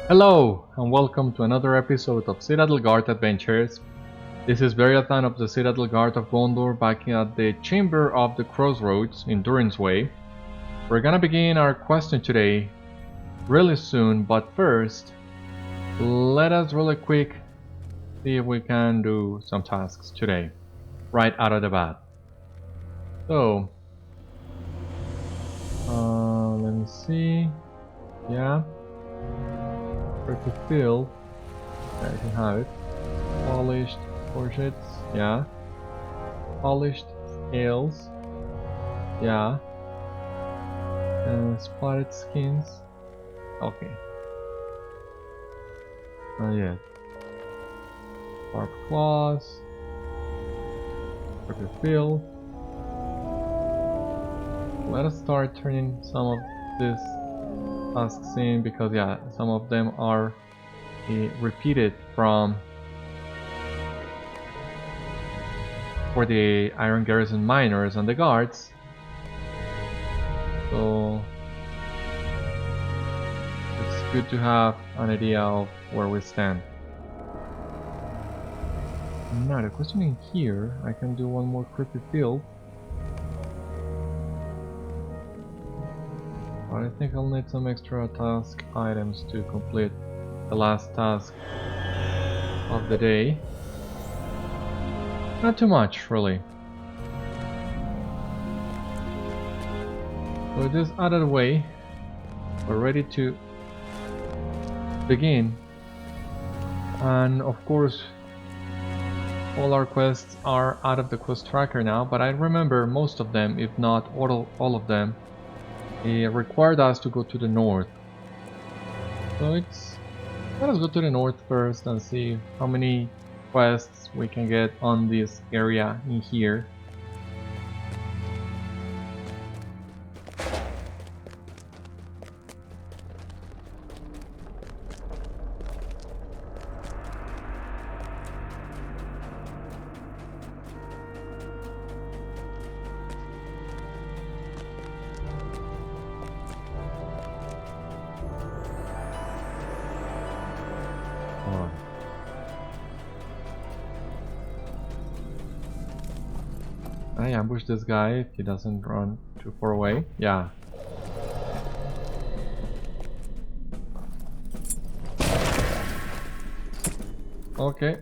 Hello, and welcome to another episode of Citadel Guard Adventures. This is Beriathan of the Citadel Guard of Gondor back at the Chamber of the Crossroads in Durin's Way. We're gonna begin our question today really soon, but first, let us really quick see if we can do some tasks today, right out of the bat. So, let me see, yeah. To fill, there you have it. Polished portraits, yeah. Polished scales, yeah. And spotted skins, okay. Not yet. Sharp claws, to fill. Let us start turning some of this tasks in, because yeah, some of them are repeated from for the Iron Garrison miners and the guards, so it's good to have an idea of where we stand. Now the question in here, I can do one more creepy field. But I think I'll need some extra task items to complete the last task of the day. Not too much, really. So with this out of the way, we're ready to begin. And of course, all our quests are out of the quest tracker now, but I remember most of them, if not all of them. It required us to go to the north, so let us go to the north first and see how many quests we can get on this area in here. I ambush this guy if he doesn't run too far away. Yeah. Okay.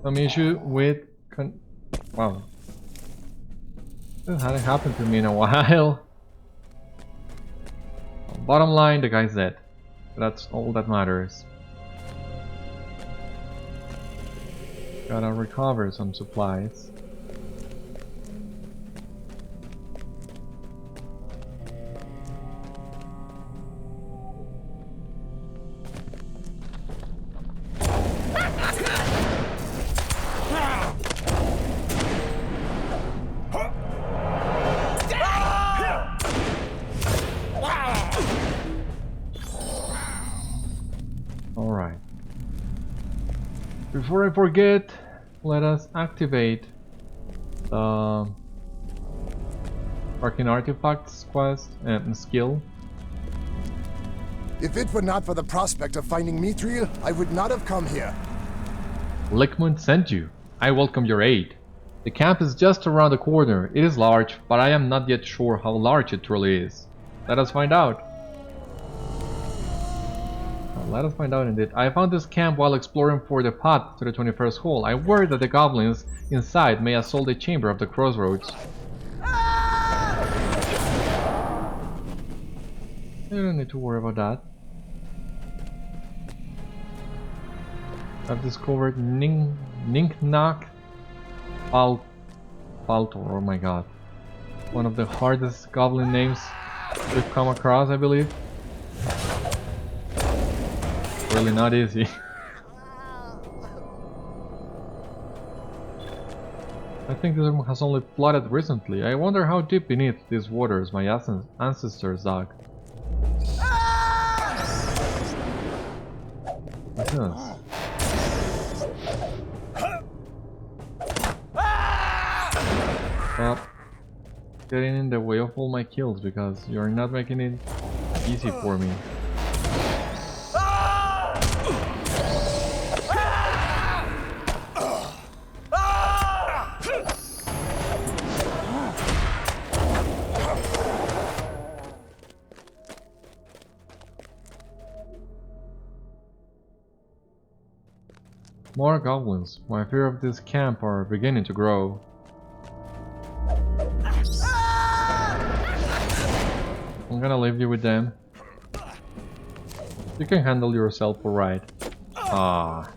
Some issue with wow. This hasn't happened to me in a while. Bottom line, the guy's dead. That's all that matters. Gotta recover some supplies. Alright. Before I forget, let us activate the Arcane Artifacts quest and skill. If it were not for the prospect of finding Mithril, I would not have come here. Lickmund sent you. I welcome your aid. The camp is just around the corner. It is large, but I am not yet sure how large it truly is. Let us find out. Let us find out indeed. I found this camp while exploring for the path to the 21st hole. I worry that the goblins inside may assault the chamber of the crossroads. You don't need to worry about that. I've discovered Ninknakh Faltor. Oh my god. One of the hardest goblin names we've come across, I believe. Really not easy. I think this room has only flooded recently. I wonder how deep beneath these waters my ancestors dug. What's this? Stop getting in the way of all my kills, because you're not making it easy for me. More goblins. My fear of this camp are beginning to grow. I'm gonna leave you with them. You can handle yourself alright. Ah.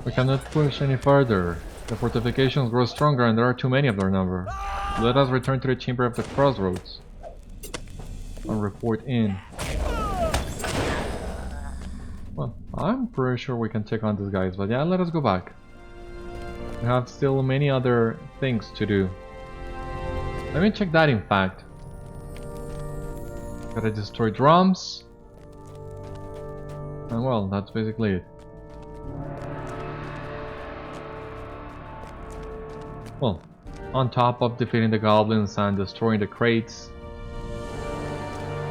We cannot push any further. The fortifications grow stronger and there are too many of their number. Let us return to the Chamber of the Crossroads and report in. Well, I'm pretty sure we can take on these guys, but yeah, let us go back. We have still many other things to do. Let me check that in fact. Gotta destroy drums. And well, that's basically it. Well, on top of defeating the goblins and destroying the crates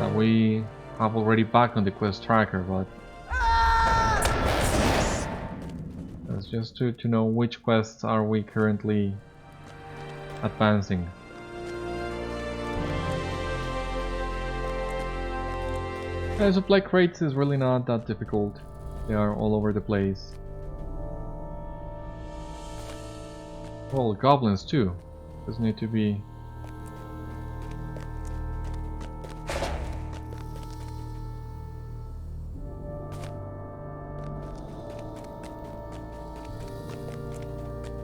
that we have already back on the quest tracker, but that's just to know which quests are we currently advancing. Yeah, supply crates is really not that difficult. They are all over the place. Well, goblins too. Just need to be...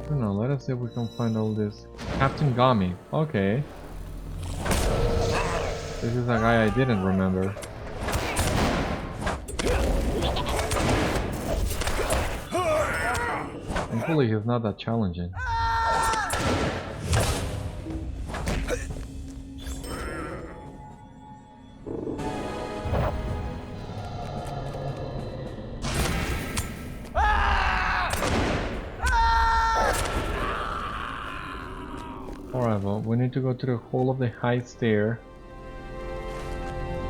I don't know, let us see if we can find all this. Captain Gami, okay. This is a guy I didn't remember. Thankfully he's not that challenging. Alright, well, we need to go to the hole of the High Stair.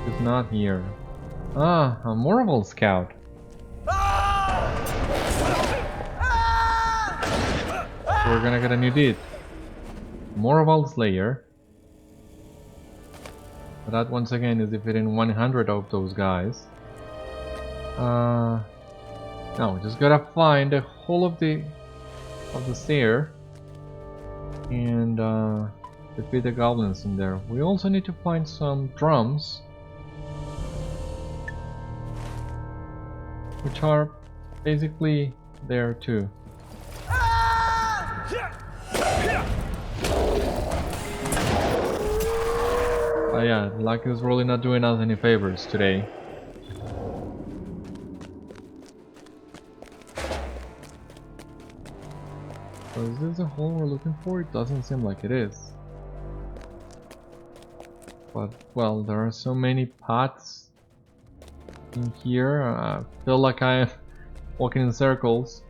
It's not here. Ah, a Moria scout. So we're gonna get a new deed. Moria Slayer. But that once again is defeating 100 of those guys. No, we just gotta find the whole of the stair and defeat the goblins in there. We also need to find some drums, which are basically there too. Yeah, luck is really not doing us any favors today. So is this the hole we're looking for? It doesn't seem like it is. But, well, there are so many paths in here. I feel like I'm walking in circles.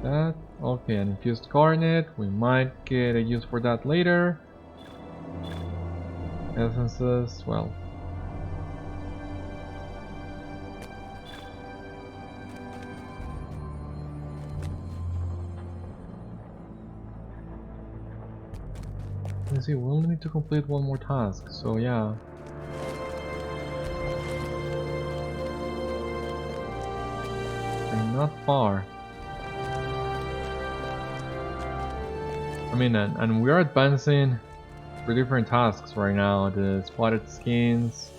That. Okay, an infused garnet. We might get a use for that later. Essences, well. Let's see, we'll need to complete one more task, so yeah. And not far. I mean, and we're advancing for different tasks right now. The spotted skins,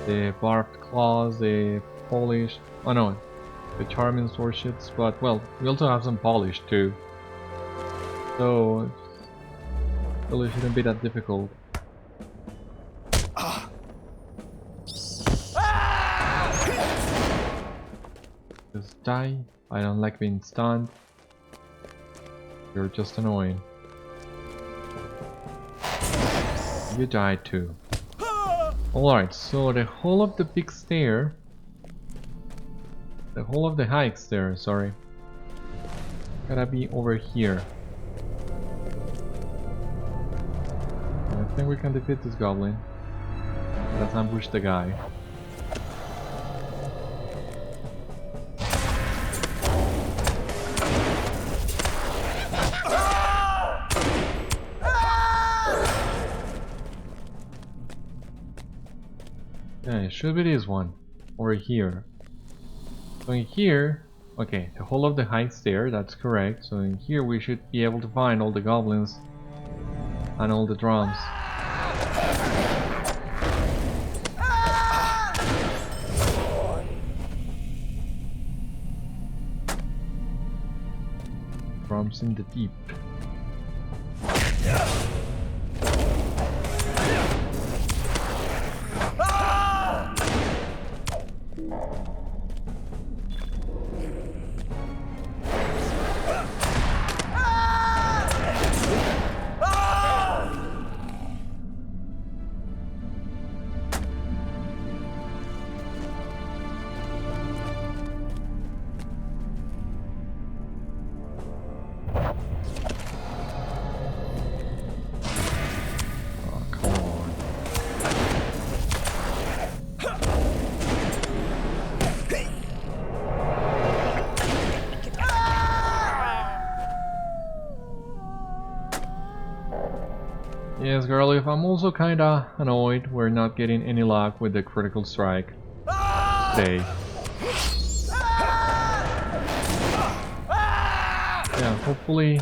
the barbed claws, the polished... oh no, the charming swordships, but well, we also have some polished too. So, it really shouldn't be that difficult. Just die. I don't like being stunned. You're just annoying. You died too. Alright, so the whole of the big stair The whole of the High Stair, sorry. Gotta be over here. I think we can defeat this goblin. Let's ambush the guy. Yeah, it should be this one. Over here. So in here, okay, the whole of the High Stair, that's correct. So in here we should be able to find all the goblins and all the drums. Drums in the deep. Yes, Garlic, I'm also kinda annoyed we're not getting any luck with the critical strike today. Yeah, hopefully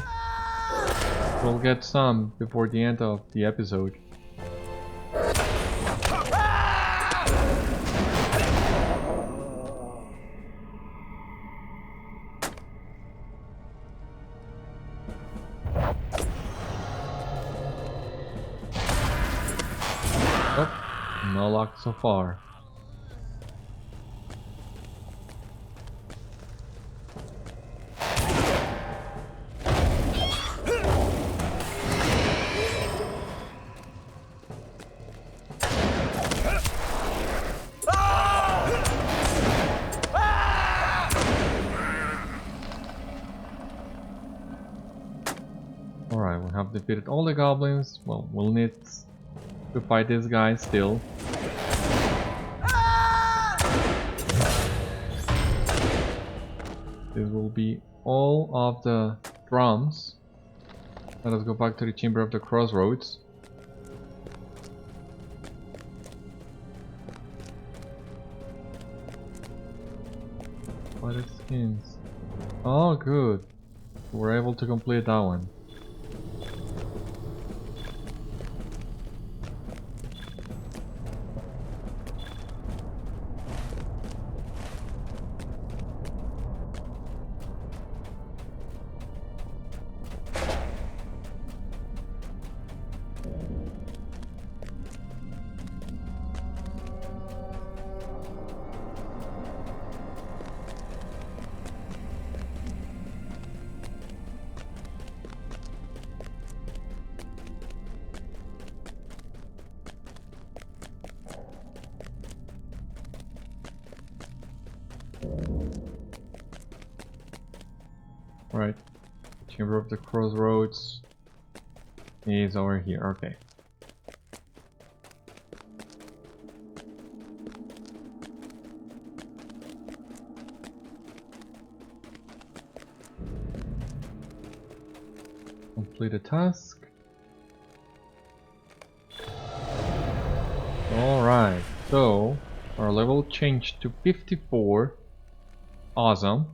we'll get some before the end of the episode. No luck so far. Alright, we have defeated all the goblins. Well, we'll need to fight this guy still. This will be all of the drums. Let us go back to the Chamber of the Crossroads. What skins? Oh, good. We're able to complete that one. Right, Chamber of the Crossroads is over here, okay. Complete a task. Alright, so our level changed to 54. Awesome.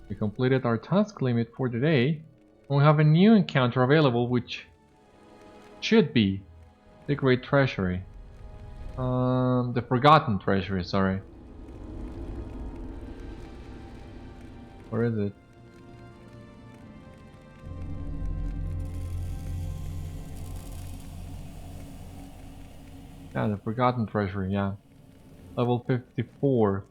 We completed our task limit for today, and we have a new encounter available, which should be the Great Treasury. The Forgotten Treasury, sorry. Where is it? Yeah, the Forgotten Treasury, yeah. Level 54.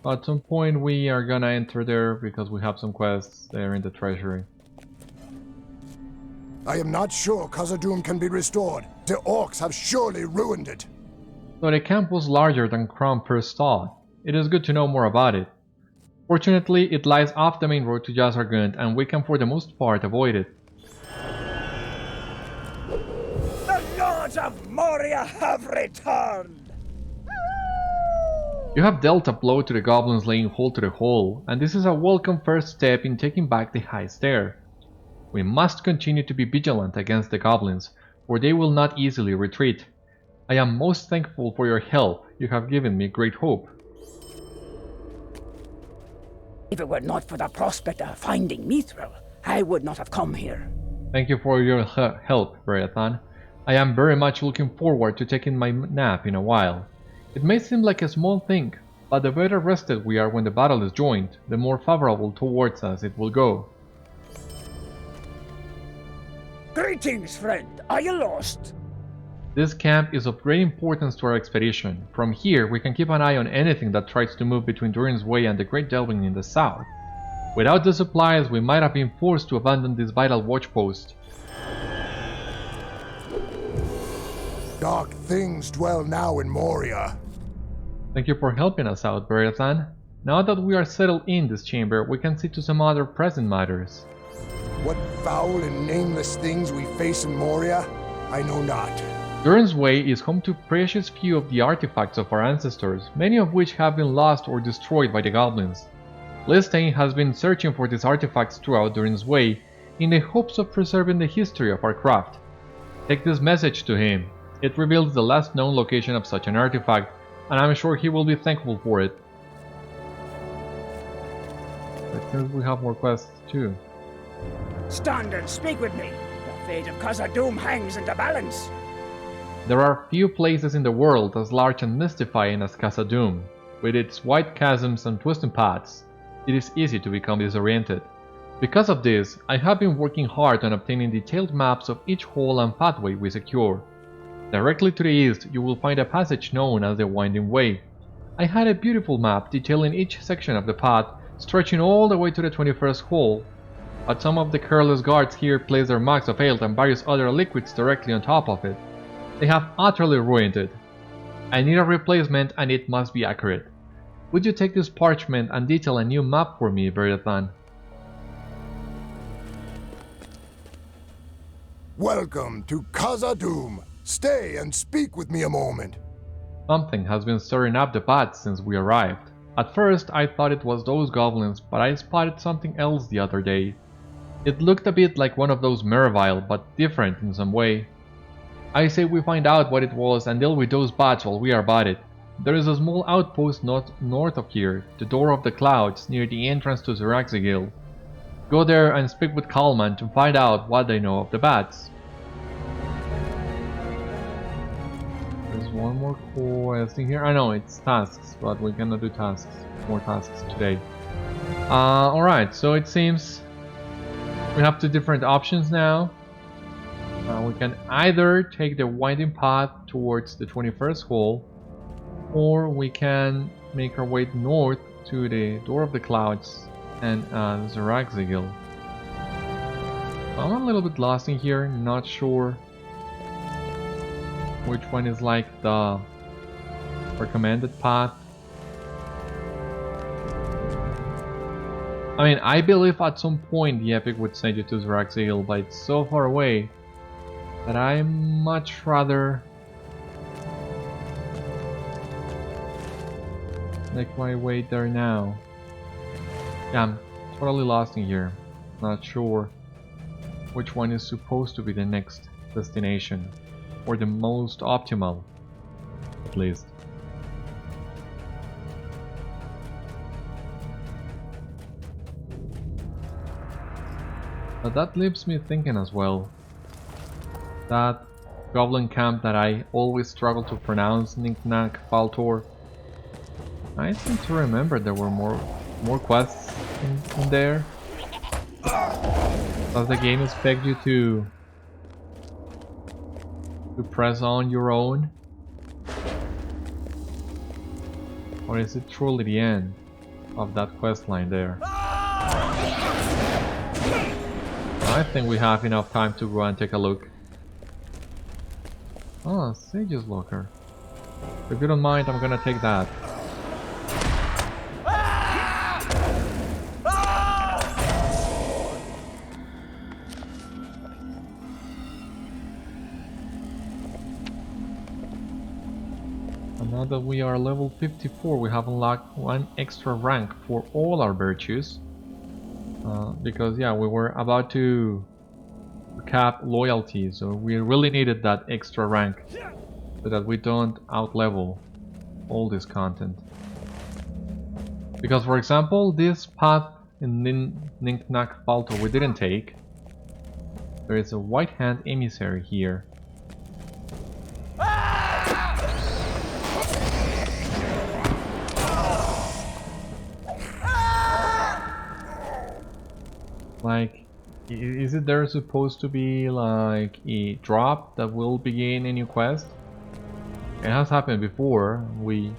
At some point we are gonna enter there because we have some quests there in the treasury. I am not sure Khazad-dûm can be restored. The orcs have surely ruined it. Though the camp was larger than Krum first thought, it is good to know more about it. Fortunately, it lies off the main road to Jazargund, and we can for the most part avoid it. The Lords of Moria have returned! You have dealt a blow to the goblins laying hold to the hole, and this is a welcome first step in taking back the High Stair. We must continue to be vigilant against the goblins, for they will not easily retreat. I am most thankful for your help. You have given me great hope. If it were not for the prospect of finding Mithril, I would not have come here. Thank you for your help, Beriathan. I am very much looking forward to taking my nap in a while. It may seem like a small thing, but the better rested we are when the battle is joined, the more favorable towards us it will go. Greetings, friend. Are you lost? This camp is of great importance to our expedition. From here, we can keep an eye on anything that tries to move between Durin's Way and the Great Delving in the south. Without the supplies, we might have been forced to abandon this vital watchpost. Dark things dwell now in Moria. Thank you for helping us out, Beriathan. Now that we are settled in this chamber, we can see to some other present matters. What foul and nameless things we face in Moria, I know not. Durin's Way is home to precious few of the artifacts of our ancestors, many of which have been lost or destroyed by the goblins. Listane has been searching for these artifacts throughout Durin's Way, in the hopes of preserving the history of our craft. Take this message to him. It reveals the last known location of such an artifact, and I'm sure he will be thankful for it. But since we have more quests too. Stand and speak with me. The fate of Khazad-dûm hangs in the balance. There are few places in the world as large and mystifying as Khazad-dûm. With its wide chasms and twisting paths, it is easy to become disoriented. Because of this, I have been working hard on obtaining detailed maps of each hole and pathway we secure. Directly to the east, you will find a passage known as the Winding Way. I had a beautiful map detailing each section of the path, stretching all the way to the 21st hole, but some of the careless guards here place their mugs of ale and various other liquids directly on top of it. They have utterly ruined it. I need a replacement, and it must be accurate. Would you take this parchment and detail a new map for me, Beriathan? Welcome to Khazad-dûm. Stay and speak with me a moment. Something has been stirring up the path since we arrived. At first I thought it was those goblins, but I spotted something else the other day. It looked a bit like one of those Mervile, but different in some way. I say we find out what it was and deal with those bats while we are about it. There is a small outpost north of here, the Door of the Clouds, near the entrance to Ziraxigil. Go there and speak with Kalman to find out what they know of the bats. There's one more quest in here. I know it's tasks, but we cannot do more tasks today. Alright, so it seems we have two different options now. We can either take the winding path towards the 21st hole, or we can make our way north to the Door of the Clouds and Ziraxigil. I'm a little bit lost in here, not sure which one is like the recommended path. I mean, I believe at some point the epic would send you to Ziraxigil, but it's so far away that I much rather make my way there now. Yeah, I'm totally lost in here. Not sure which one is supposed to be the next destination, or the most optimal, at least. But that leaves me thinking as well. That goblin camp that I always struggle to pronounce, Ninknakh Faltor. I seem to remember there were more quests in there. Does the game expect you to press on your own? Or is it truly the end of that quest line there? I think we have enough time to go and take a look. Oh, Sage's Locker. If you don't mind, I'm gonna take that. And now that we are level 54, we have unlocked one extra rank for all our virtues. Because yeah, we were about to cap loyalty, so we really needed that extra rank so that we don't outlevel all this content. Because for example, this path in Ninknakh Faltor we didn't take. There is a white hand emissary here. Like, is it there supposed to be like a drop that will begin a new quest? It has happened before. We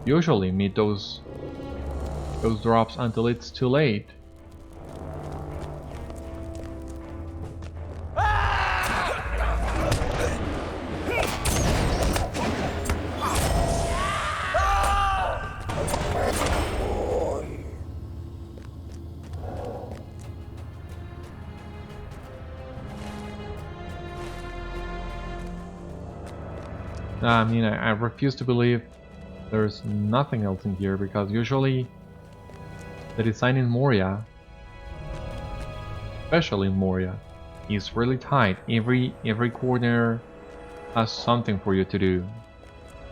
usually meet those drops until it's too late. I mean, I refuse to believe there's nothing else in here, because usually the design in Moria, especially in Moria, is really tight. Every corner has something for you to do.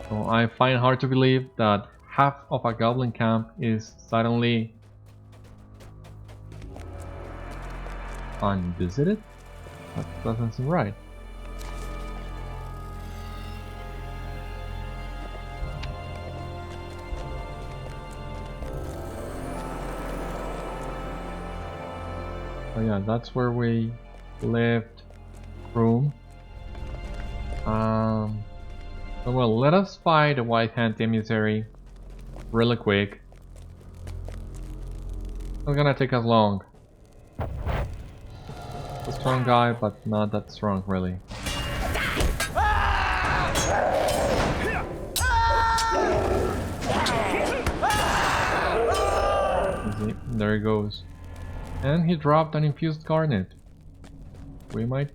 So I find it hard to believe that half of a goblin camp is suddenly unvisited? That doesn't seem right. Oh yeah, that's where we left Krum. Well, let us fight a white hand emissary really quick. Not gonna take us long. A strong guy, but not that strong really. See, there he goes. And he dropped an infused garnet. We might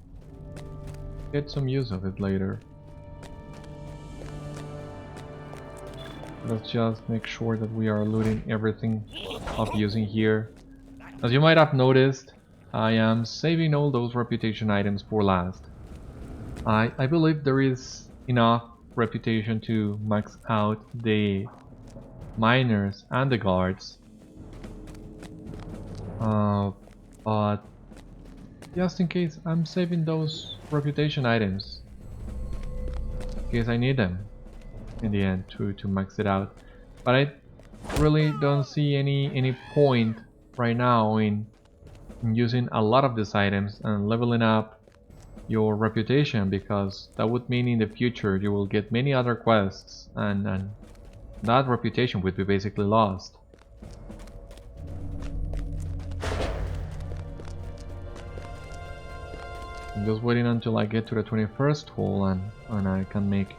get some use of it later. Let's just make sure that we are looting everything of using here. As you might have noticed, I am saving all those reputation items for last. I believe there is enough reputation to max out the miners and the guards. But just in case, I'm saving those reputation items in case I need them in the end to max it out. But I really don't see any point right now in using a lot of these items and leveling up your reputation, because that would mean in the future you will get many other quests and that reputation would be basically lost. I'm just waiting until I get to the 21st hole and I can make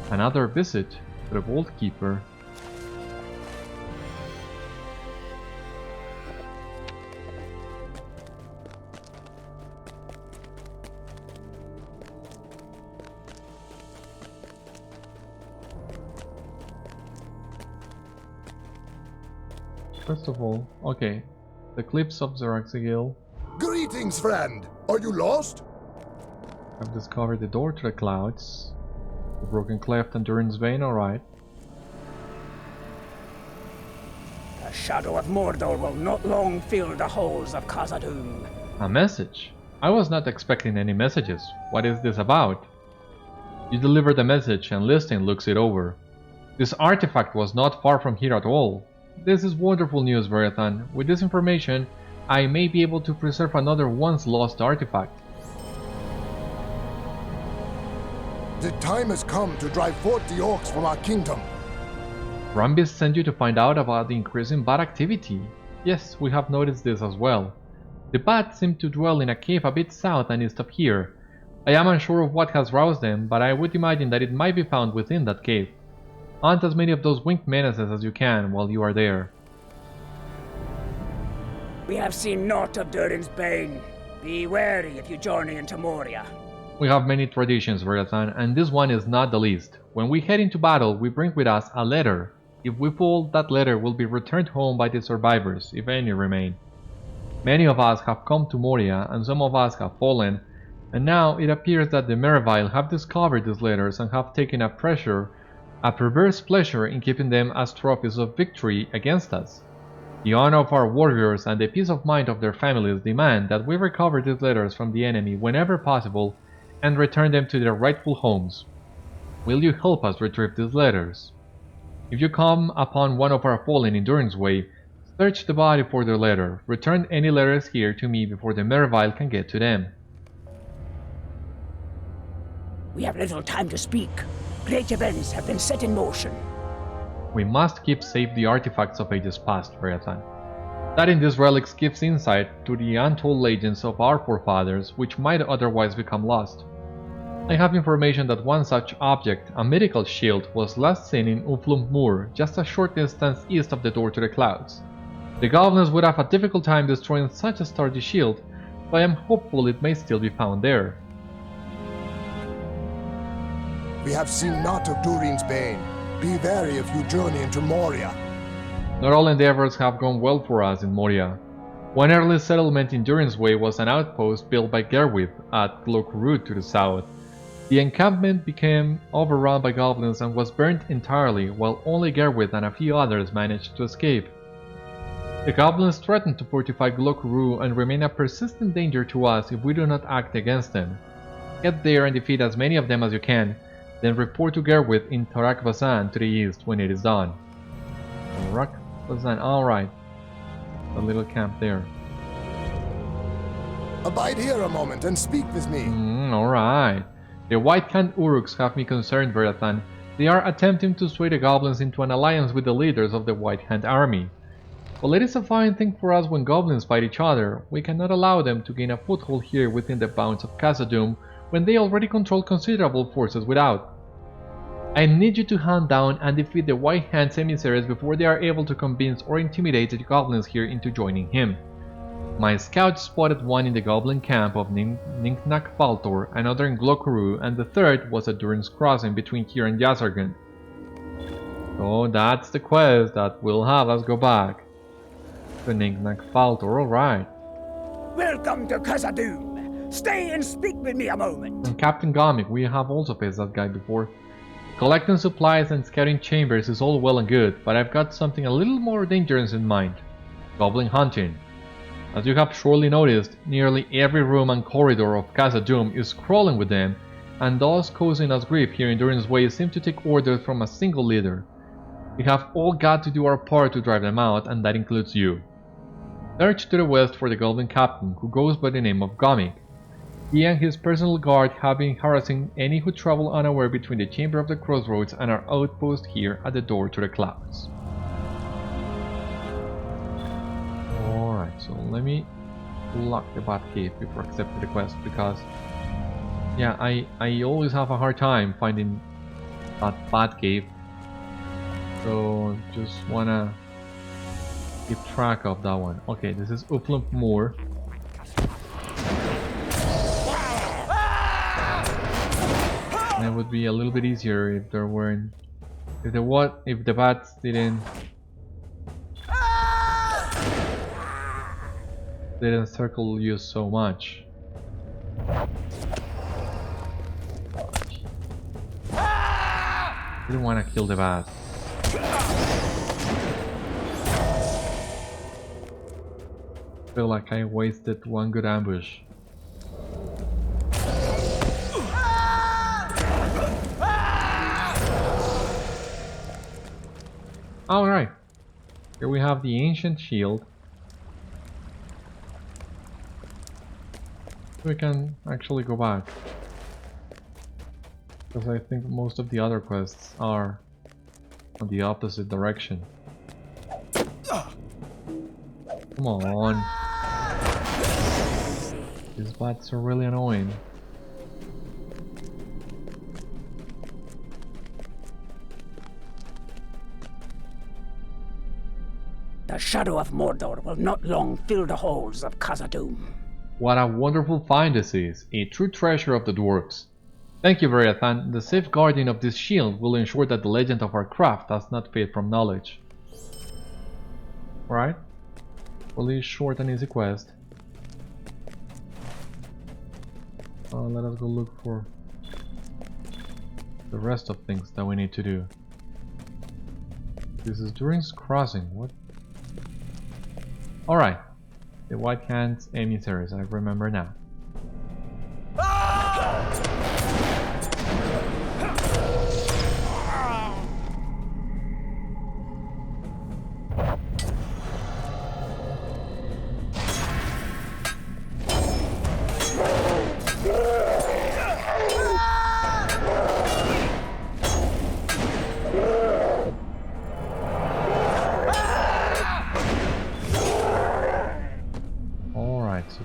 another visit to the Vault Keeper. First of all, okay, the cliffs of Zeraxigil. Greetings, friend. Are you lost? I've discovered the door to the clouds. The broken cleft and Durin's vein, alright. The shadow of Mordor will not long fill the halls of Khazad-dûm. A message? I was not expecting any messages. What is this about? You deliver the message and Listing looks it over. This artifact was not far from here at all. This is wonderful news, Beriathan. With this information, I may be able to preserve another once lost artifact. The time has come to drive forth the orcs from our kingdom. Rambis sent you to find out about the increasing bat activity. Yes, we have noticed this as well. The bats seem to dwell in a cave a bit south and east of here. I am unsure of what has roused them, but I would imagine that it might be found within that cave. Hunt as many of those winged menaces as you can while you are there. We have seen naught of Durin's bane. Be wary if you journey into Moria. We have many traditions, Beriathan, and this one is not the least. when we head into battle, we bring with us a letter. If we fall, that letter will be returned home by the survivors, if any remain. Many of us have come to Moria, and some of us have fallen, and now it appears that the Mervile have discovered these letters and have taken a perverse pleasure in keeping them as trophies of victory against us. The honor of our warriors and the peace of mind of their families demand that we recover these letters from the enemy whenever possible and return them to their rightful homes. Will you help us retrieve these letters? If you come upon one of our fallen in Durin's Way, search the body for their letter. Return any letters here to me before the Mervile can get to them. We have little time to speak. Great events have been set in motion. We must keep safe the artifacts of ages past, Beriathan. Studying these relics gives insight to the untold legends of our forefathers, which might otherwise become lost. I have information that one such object, a medical shield, was last seen in Uflump-mur, just a short distance east of the door to the clouds. The goblins would have a difficult time destroying such a sturdy shield, but I am hopeful it may still be found there. We have seen naught of Durin's bane. Be wary if you journey into Moria. Not all endeavors have gone well for us in Moria. One early settlement in Durin's Way was an outpost built by Gerwith at Gloku-ru to the south. The encampment became overrun by goblins and was burnt entirely, while only Gerwith and a few others managed to escape. The goblins threatened to fortify Gloku-ru and remain a persistent danger to us if we do not act against them. Get there and defeat as many of them as you can, then report to Gerwith in Tarak-Vazan to the east when it is done. Tarak-Vazan, alright. The little camp there. Abide here a moment and speak with me. Alright. The White-Hand Uruks have me concerned, Beriathan. They are attempting to sway the goblins into an alliance with the leaders of the White-Hand army. While it is a fine thing for us when goblins fight each other, we cannot allow them to gain a foothold here within the bounds of Khazad-dûm when they already control considerable forces without. I need you to hunt down and defeat the White Hand's emissaries before they are able to convince or intimidate the goblins here into joining him. My scouts spotted one in the goblin camp of Ninknakh Faltor, another in Gloku-ru, and the third was at Durin's Crossing between here and Yazargan. So that's the quest that will have us go back to Ninknakh Faltor, alright. Welcome to Khazad-dûm. Stay and speak with me a moment. And Captain Gomik, we have also faced that guy before. Collecting supplies and scouting chambers is all well and good, but I've got something a little more dangerous in mind. Goblin hunting. As you have surely noticed, nearly every room and corridor of Khazad-dûm is crawling with them, and those causing us grief here in Durin's Way seem to take orders from a single leader. We have all got to do our part to drive them out, and that includes you. Search to the west for the Goblin Captain, who goes by the name of Gomik. He and his personal guard have been harassing any who travel unaware between the Chamber of the Crossroads and our outpost here at the door to the clouds. Alright, so let me lock the Batcave before accepting the quest, because yeah, I always have a hard time finding that Batcave, so just wanna keep track of that one. Okay, this is Uflump-mur. And it would be a little bit easier if there weren't, if the bats didn't circle you so much. Didn't want to kill the bats. Feel like I wasted one good ambush. Alright, here we have the ancient shield. We can actually go back, because I think most of the other quests are on the opposite direction. Come on. These bats are really annoying. The shadow of Mordor will not long fill the halls of Khazad-dûm. What a wonderful find this is, a true treasure of the dwarves. Thank you, Beriathan. The safeguarding of this shield will ensure that the legend of our craft does not fade from knowledge. Alright. Really short and easy quest. Let us go look for the rest of things that we need to do. This is Durin's Crossing. What? Alright. The White Hand's emissaries. I remember now.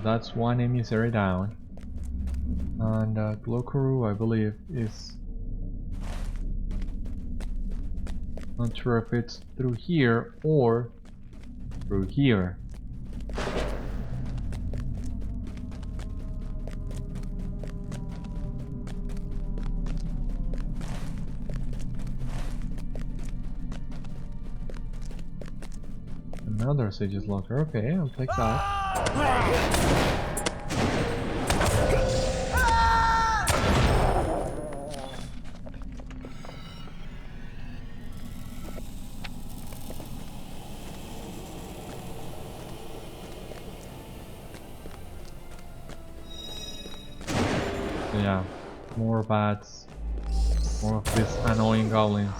That's one emissary down, and Gloku-ru, I believe, is not sure if it's through here or through here. Another Sage's Locker. Okay, I'll take that. Yeah, more bats, more of these annoying goblins.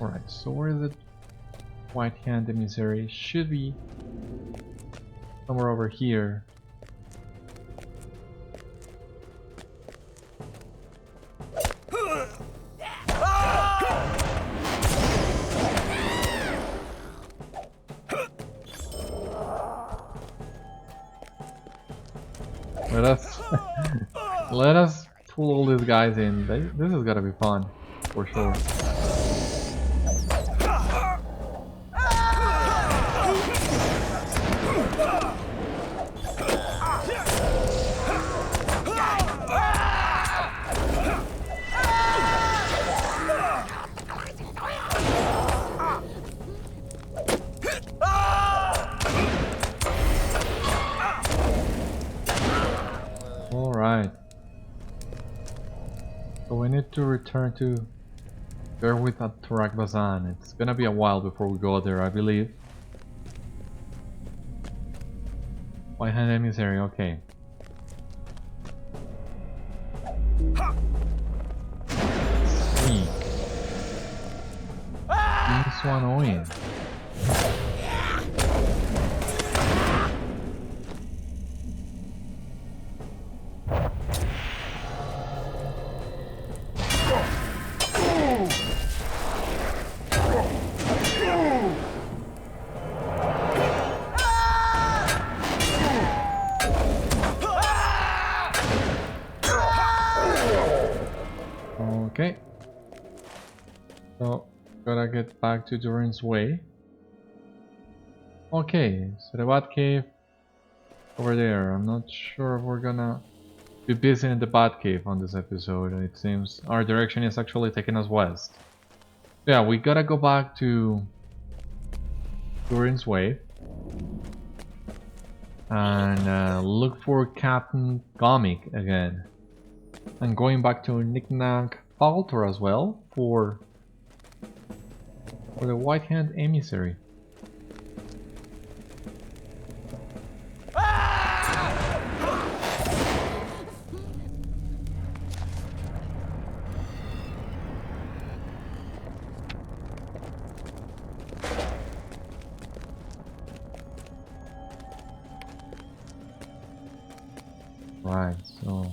Alright, so where is it? White Hand emissary should be somewhere over here. Let us pull all these guys in. This is gotta be fun, for sure. So we need to return to Gerwith at Turak-Bazan. It's gonna be a while before we go there, I believe. White Hand emissary, okay. Sweet. This one in. Okay, so gotta get back to Durin's Way. Okay, so the Bat Cave over there. I'm not sure if we're gonna be busy in the Bat Cave on this episode. It seems our direction is actually taking us west. Yeah, we gotta go back to Durin's Way and look for Captain Gomik again. And going back to Ninknakh Faltor as well for the White Hand emissary. Right, so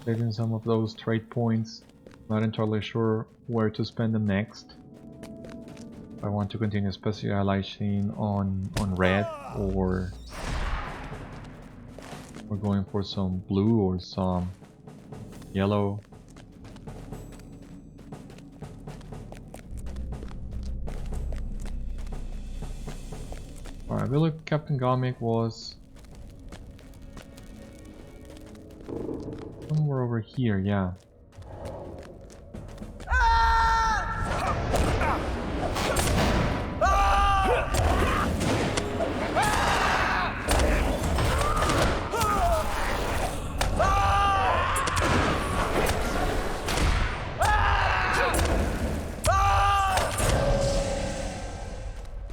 taking some of those trade points, not entirely sure where to spend them next. I want to continue specializing on red, or we're going for some blue or some yellow. I believe Captain Gomic was somewhere over here, yeah.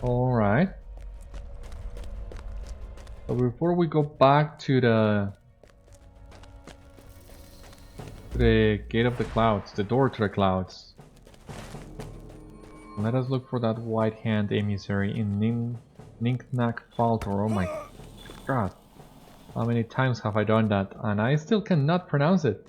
Alright. So before we go back to the Gate of the Clouds, the door to the clouds, let us look for that white hand emissary in Ninknakh Faltor. Oh my god. How many times have I done that? And I still cannot pronounce it.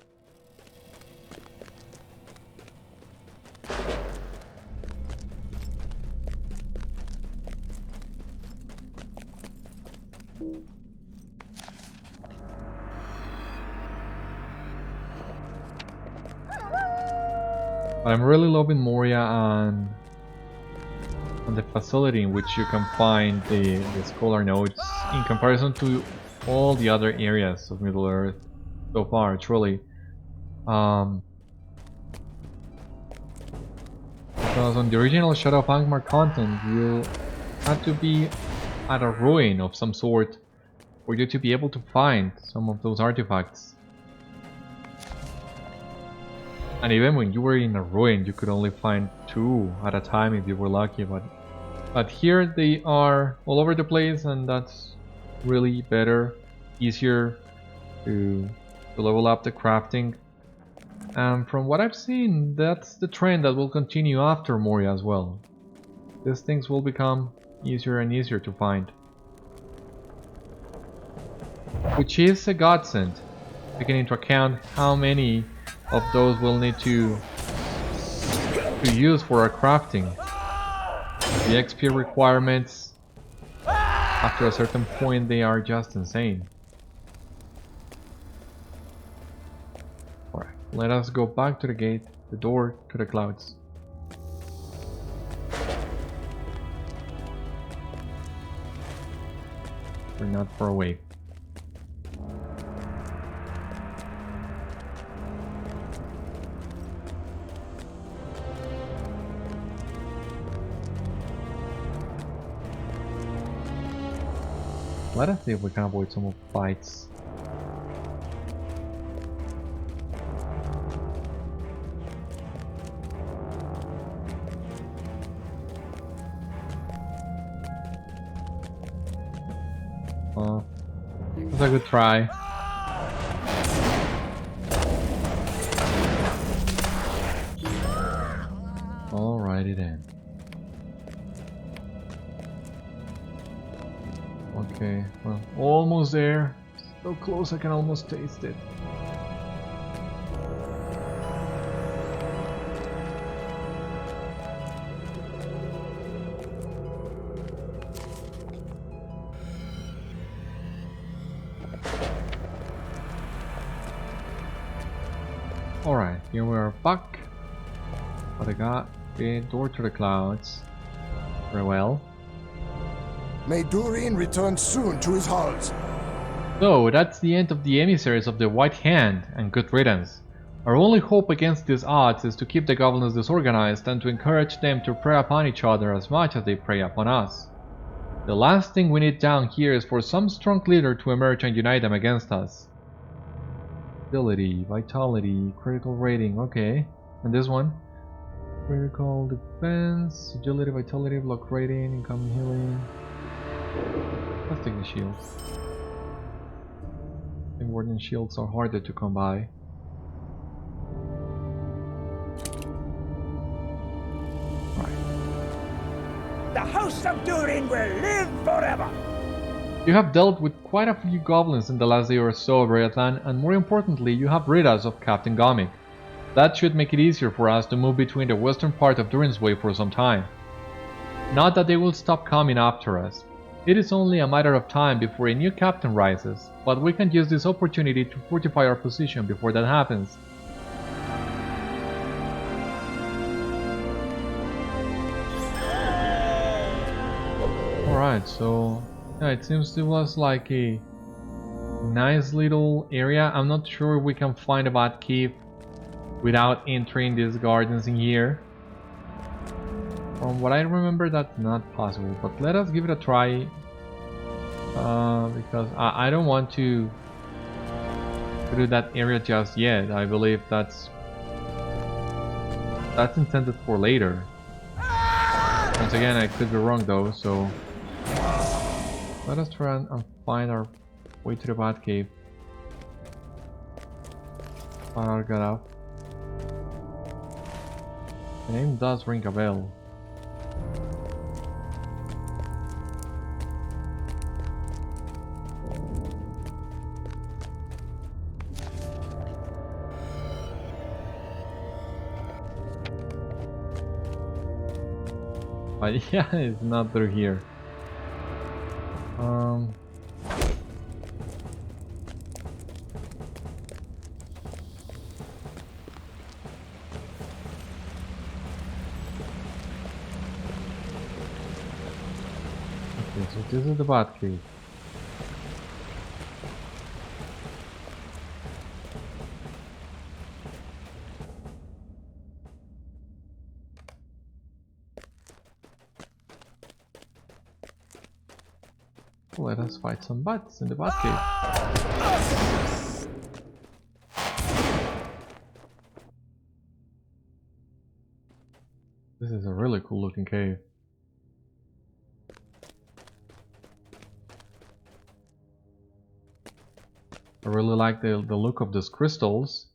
But I'm really loving Moria and the facility in which you can find the scholar nodes in comparison to all the other areas of Middle Earth so far, truly. Because on the original Shadow of Angmar content, you had to be at a ruin of some sort for you to be able to find some of those artifacts. And even when you were in a ruin, you could only find 2 at a time if you were lucky. But here they are all over the place, and that's really better, easier to level up the crafting. And from what I've seen, that's the trend that will continue after Moria as well. These things will become easier and easier to find. Which is a godsend, taking into account how many of those we'll need to use for our crafting. The XP requirements, after a certain point, they are just insane. Alright, let us go back to the gate, the door to the clouds. We're not far away. Let us see if we can avoid some of the fights. That's a good try. Alrighty then. Okay, well, almost there. So close I can almost taste it. Alright, here we are back. But I got the door to the clouds. Very well. May Durin return soon to his halls. So, that's the end of the emissaries of the White Hand, and good riddance. Our only hope against these odds is to keep the goblins disorganized and to encourage them to prey upon each other as much as they prey upon us. The last thing we need down here is for some strong leader to emerge and unite them against us. Ability, vitality, critical rating, okay. And this one? Critical defense, agility, vitality, block rating, incoming healing. Let's take the shields. I think Warden shields are harder to come by. Right. The House of Durin will live forever! You have dealt with quite a few goblins in the last day or so, Beriathan, and more importantly, you have rid us of Captain Gomic. That should make it easier for us to move between the western part of Durin's Way for some time. Not that they will stop coming after us. It is only a matter of time before a new captain rises, but we can use this opportunity to fortify our position before that happens. Alright, so Yeah, it seems it was like a nice little area. I'm not sure if we can find a bad keep without entering these gardens in here. From what I remember, that's not possible, but let us give it a try. Because I don't want to do that area just yet. I believe that's intended for later. Once again, I could be wrong though, so let us try and find our way to the Bat Cave. Got up. The name does ring a bell. But yeah, it's not through here. Okay, so this is the Bat Cave. Let us fight some bats in the Bat Cave. This is a really cool looking cave. I really like the look of these crystals.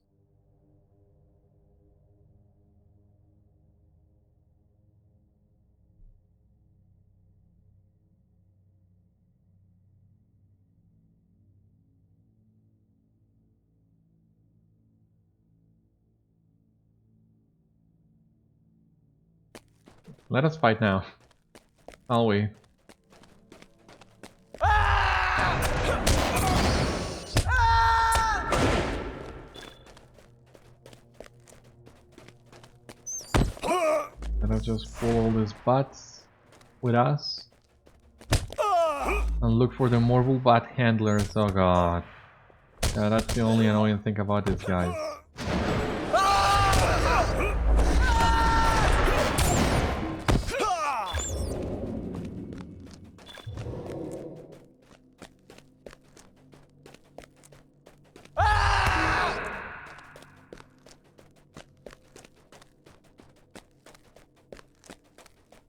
Let us fight now. I'll wait. Let us just pull all these bats with us. And look for the mortal bat handlers. Oh god. Yeah, that's the only annoying thing about these guys.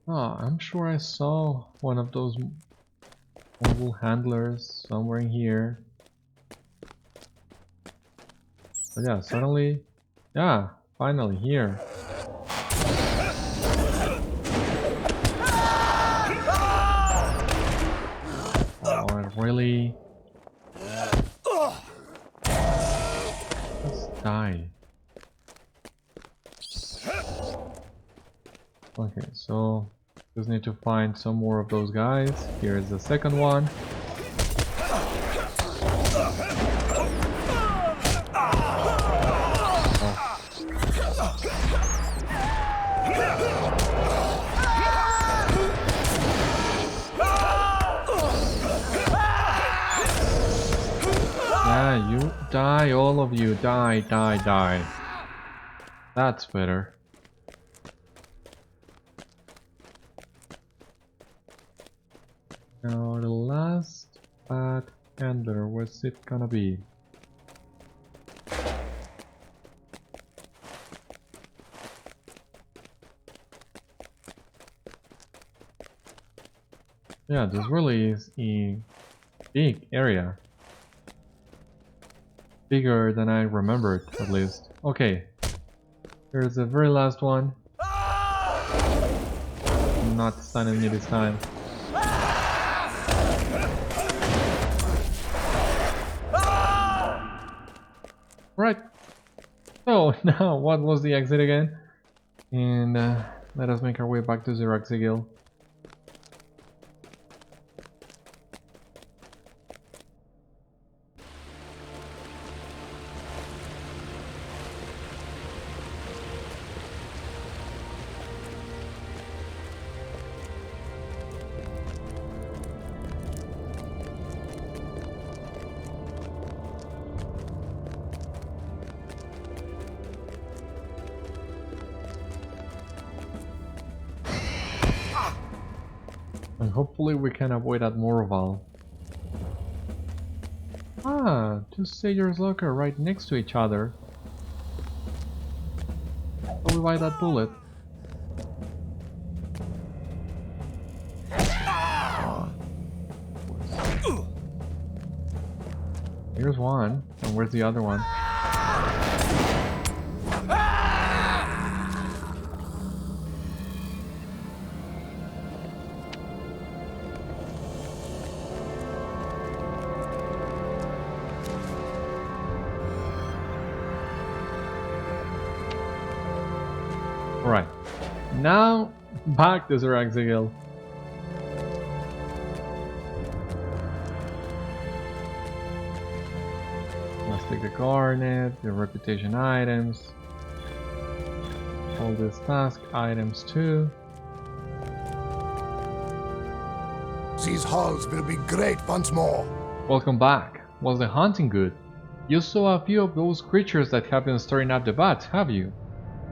Oh, I'm sure I saw one of those mobile handlers somewhere in here. But yeah, suddenly, yeah, finally here. Oh, it really. Let's die. Okay, so just need to find some more of those guys. Here's the second one. Yeah, you die, all of you, die, die, die. That's better. Now the last bat handler, what's it gonna be? Yeah, this really is a big area. Bigger than I remembered, at least. Okay, here's the very last one. Not stunning me this time. Right. So now, what was the exit again? And let us make our way back to Xeraxigil. hopefully we can avoid that Morval. Ah, two Sager's Locker right next to each other. So we buy that bullet. Here's one, and where's the other one? Alright, now back to Zeraxigil. Let's take the garnet, the reputation items, all these task items too. These halls will be great once more. Welcome back. Was the hunting good? You saw a few of those creatures that have been stirring up the bats, have you?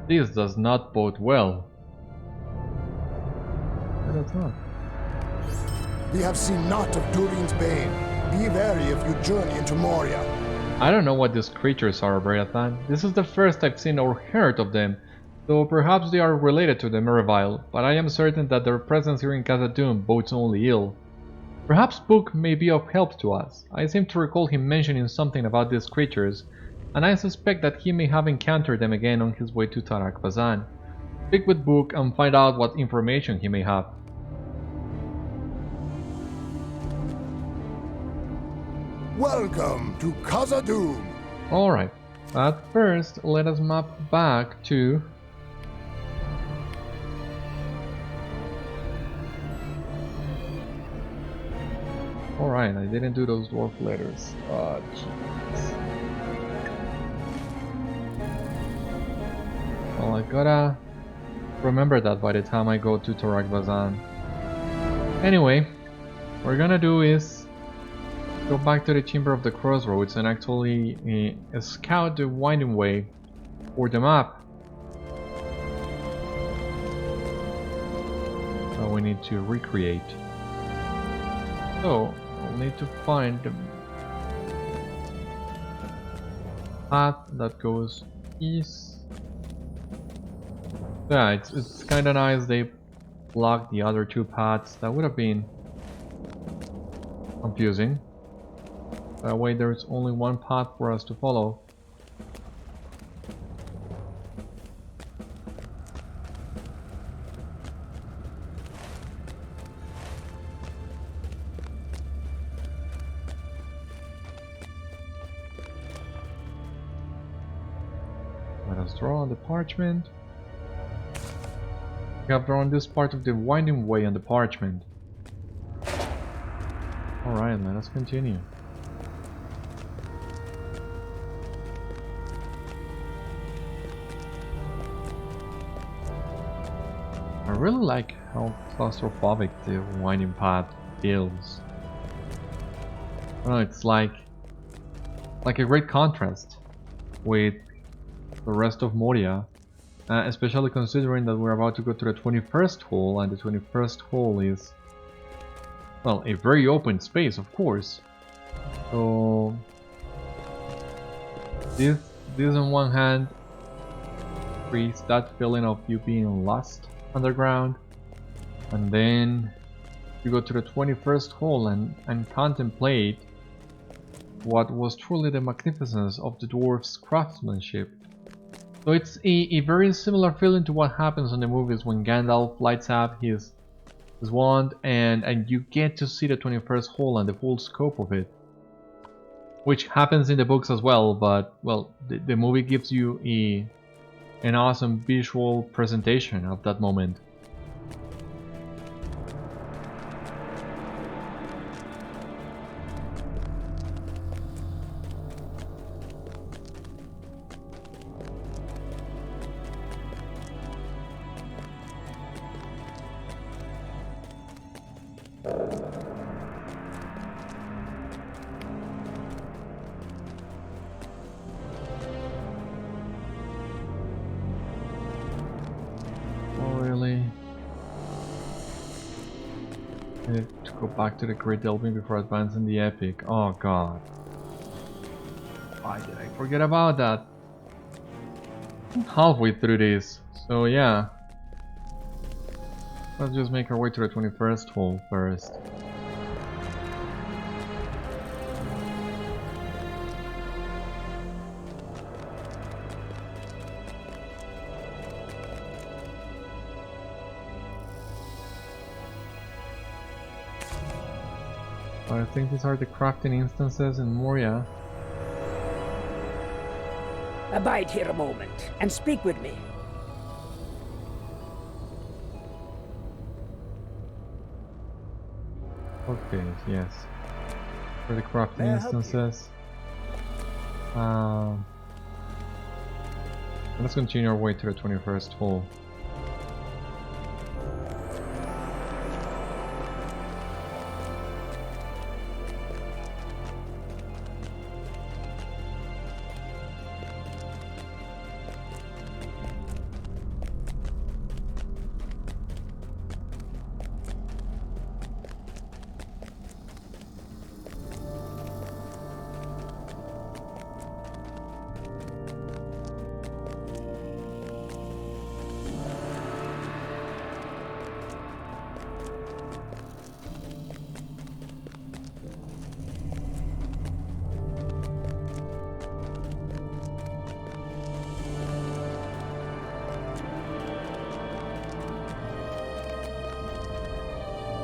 This does not bode well. No, that's not. We have seen naught of Durin's Bane. Be wary if you journey into Moria. I don't know what these creatures are, Beriathan. This is the first I've seen or heard of them, though perhaps they are related to the Merivale, but I am certain that their presence here in Khazad-dûm bodes only ill. Perhaps Book may be of help to us. I seem to recall him mentioning something about these creatures, and I suspect that he may have encountered them again on his way to Tarak Bazan. Speak with Book and find out what information he may have. Welcome to Khazad-dûm. Alright, but first let us map back to... Alright, I didn't do those dwarf letters. Oh, jeez. Well, I gotta remember that by the time I go to Tarak Bazan. Anyway, what we're gonna do is go back to the Chamber of the Crossroads and actually scout the winding way for the map. So we need to recreate. So we'll need to find the path that goes east. Yeah, it's kind of nice they blocked the other two paths. That would have been confusing. That way there's only one path for us to follow. Let us draw on the parchment. We have drawn this part of the winding way on the parchment. Alright, let us continue. I really like how claustrophobic the winding path feels. It's like a great contrast with the rest of Moria, especially considering that we're about to go to the 21st hole, and the 21st hole is, well, a very open space, of course. So this on one hand creates that feeling of you being lost underground, and then you go to the 21st hole and contemplate what was truly the magnificence of the dwarves' craftsmanship. So it's a very similar feeling to what happens in the movies when Gandalf lights up his wand and you get to see the 21st hole and the full scope of it. Which happens in the books as well, but well, the movie gives you an awesome visual presentation of that moment. Oh, really? go back to the Great Delving before advancing the Epic. Oh god. Why did I forget about that? I'm halfway through this, so yeah. Let's just make our way to the 21st hole first. I think these are the crafting instances in Moria. Abide here a moment and speak with me. Okay, yes. For the crafting May I help you? instances. Let's continue our way to the 21st hole.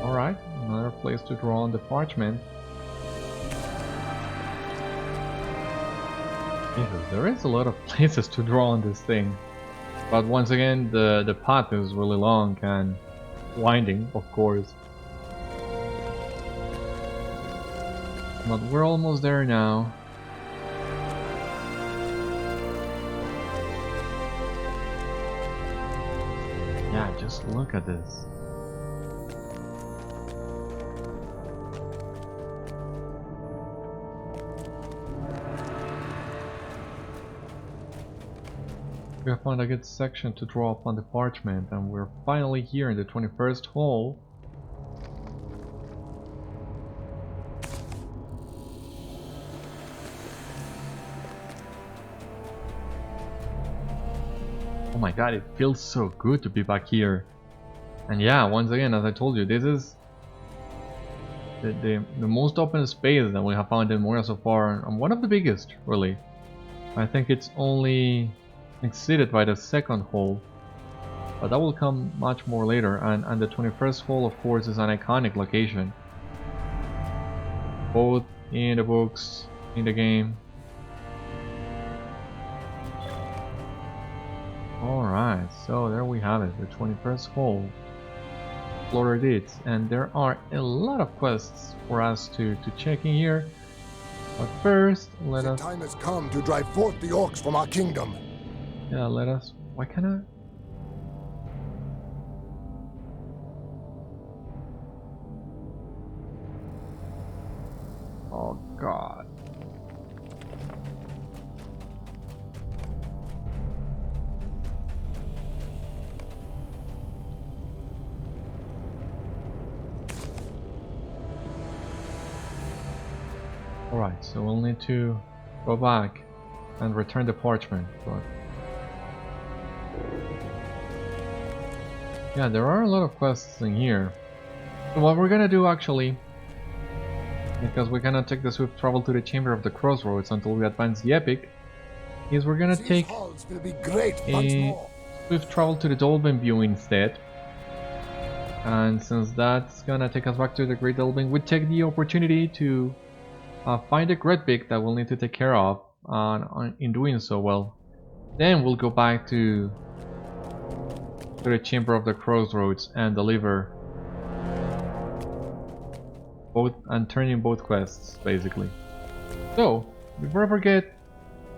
Alright, another place to draw on the parchment. Jesus, there is a lot of places to draw on this thing. But once again, the path is really long and winding, of course. But we're almost there now. Yeah, just look at this. We have found a good section to draw upon the parchment, and we're finally here in the 21st hole. Oh my god, it feels so good to be back here. And yeah, once again, as I told you, this is the most open space that we have found in Moria so far, and one of the biggest, really. I think it's only exceeded by the second hole, but that will come much more later. And the 21st hole, of course, is an iconic location, both in the books, in the game. Alright, so there we have it, the 21st hole, Floater Deeds, and there are a lot of quests for us to check in here. But first, let us... The time has come to drive forth the orcs from our kingdom. Yeah, let us... Why can't I... Oh god. Alright, so we'll need to go back and return the parchment, but... Yeah, there are a lot of quests in here. So what we're gonna do actually, because we cannot take the swift travel to the Chamber of the Crossroads until we advance the Epic, is we're gonna take halls will be great once a more. swift travel to the Dolben View instead. And since that's gonna take us back to the Great Delving, we take the opportunity to find a Gretbig that we'll need to take care of. In doing so, well, then we'll go back to the Chamber of the Crossroads and deliver both and turn in both quests, basically. So, before I forget,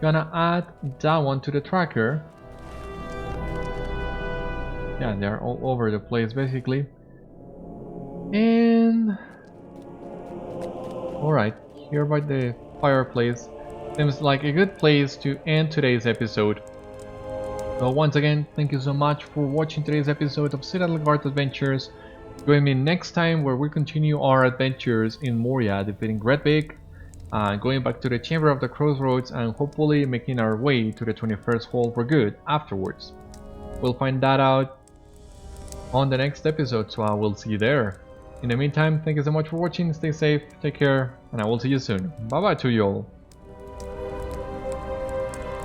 gonna add that one to the tracker. Yeah, they're all over the place, basically. And alright, here by the fireplace seems like a good place to end today's episode. So once again, thank you so much for watching today's episode of Citadel Guard Adventures. Join me next time where we continue our adventures in Moria, defeating Redbeak, going back to the Chamber of the Crossroads, and hopefully making our way to the 21st hole for good afterwards. We'll find that out on the next episode, so I will see you there. In the meantime, thank you so much for watching, stay safe, take care, and I will see you soon. Bye bye to you all.